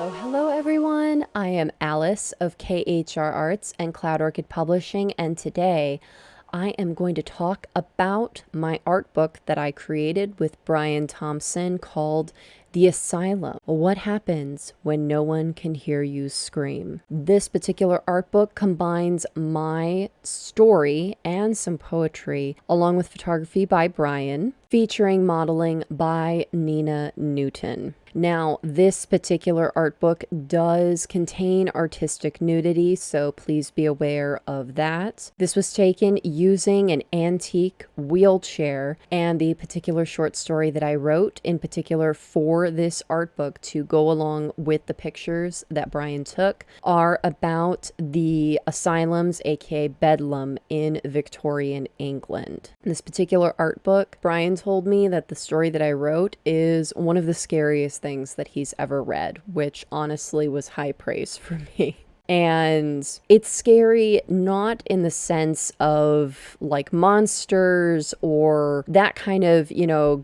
Hello everyone. I am Alice of KHR Arts and Cloud Orchid Publishing, and today I am going to talk about my art book that I created with Brian Thompson called The Asylum. What happens when no one can hear you scream? This particular art book combines my story and some poetry along with photography by Brian, featuring modeling by Nina Newton. Now, this particular art book does contain artistic nudity, so please be aware of that. This was taken using an antique wheelchair, and the particular short story that I wrote in particular for this art book to go along with the pictures that Brian took are about the asylums, aka bedlam, in Victorian England. In this particular art book, Brian told me that the story that I wrote is one of the scariest things that he's ever read, which honestly was high praise for me. And it's scary not in the sense of like monsters or that kind of,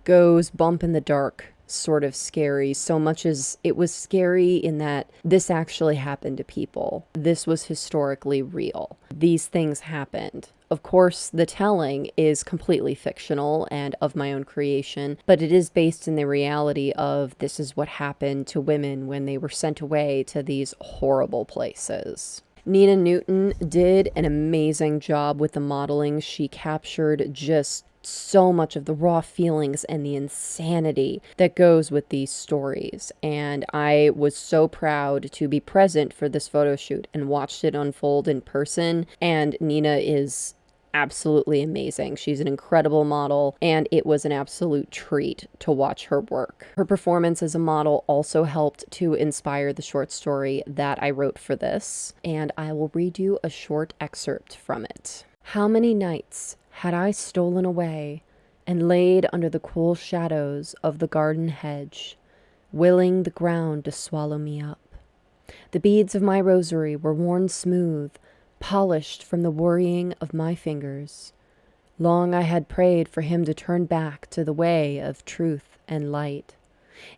goes bump in the dark sort of scary, so much as it was scary in that this actually happened to people. This was historically real. These things happened. Of course, the telling is completely fictional and of my own creation, but it is based in the reality of this is what happened to women when they were sent away to these horrible places. Nina Newton did an amazing job with the modeling. She captured just so much of the raw feelings and the insanity that goes with these stories. And I was so proud to be present for this photo shoot and watched it unfold in person. And Nina is absolutely amazing. She's an incredible model, and it was an absolute treat to watch her work. Her performance as a model also helped to inspire the short story that I wrote for this, and I will read you a short excerpt from it. How many nights had I stolen away and laid under the cool shadows of the garden hedge, willing the ground to swallow me up. The beads of my rosary were worn smooth, polished from the worrying of my fingers. Long I had prayed for him to turn back to the way of truth and light.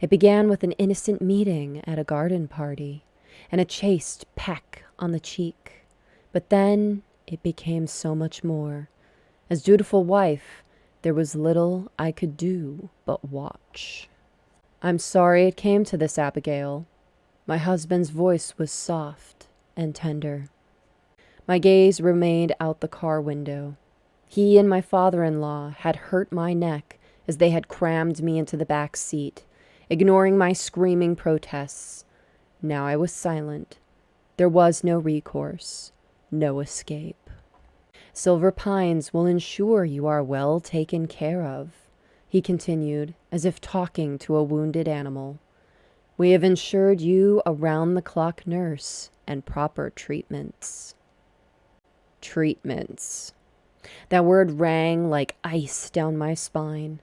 It began with an innocent meeting at a garden party and a chaste peck on the cheek. But then it became so much more. As dutiful wife, there was little I could do but watch. I'm sorry it came to this, Abigail. My husband's voice was soft and tender. My gaze remained out the car window. He and my father-in-law had hurt my neck as they had crammed me into the back seat, ignoring my screaming protests. Now I was silent. There was no recourse, no escape. Silver Pines will ensure you are well taken care of, he continued, as if talking to a wounded animal. We have ensured you a round-the-clock nurse and proper treatments. Treatments. That word rang like ice down my spine.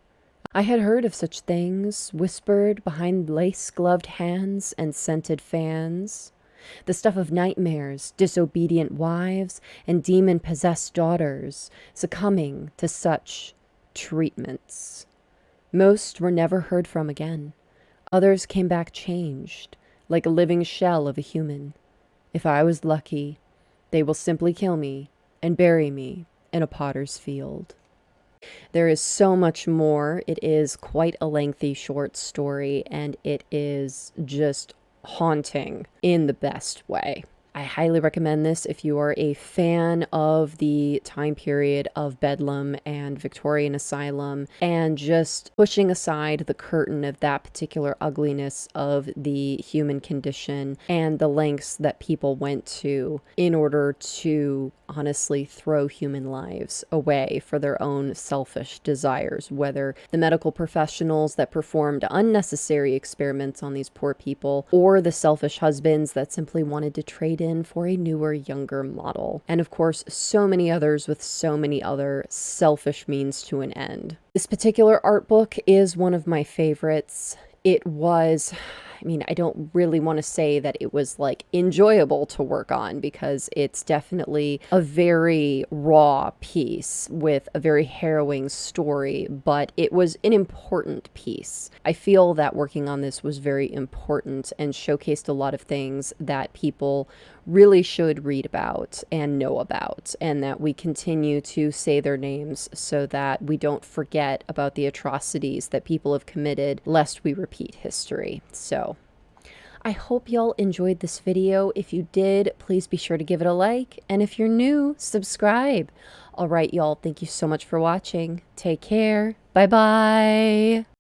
I had heard of such things, whispered behind lace-gloved hands and scented fans. The stuff of nightmares, disobedient wives, and demon-possessed daughters succumbing to such treatments. Most were never heard from again. Others came back changed, like a living shell of a human. If I was lucky, they will simply kill me and bury me in a potter's field. There is so much more. It is quite a lengthy short story, and it is just haunting in the best way. I highly recommend this if you are a fan of the time period of Bedlam and Victorian Asylum and just pushing aside the curtain of that particular ugliness of the human condition and the lengths that people went to in order to honestly throw human lives away for their own selfish desires, whether the medical professionals that performed unnecessary experiments on these poor people or the selfish husbands that simply wanted to trade in for a newer, younger model. And of course, so many others with so many other selfish means to an end. This particular art book is one of my favorites. It was, mean, I don't really want to say that it was like enjoyable to work on, because it's definitely a very raw piece with a very harrowing story, but it was an important piece. I feel that working on this was very important and showcased a lot of things that people really should read about and know about, and that we continue to say their names so that we don't forget about the atrocities that people have committed, lest we repeat history. So I hope y'all enjoyed this video. If you did, please be sure to give it a like, and if you're new, subscribe. All right, y'all, thank you so much for watching. Take care. Bye-bye.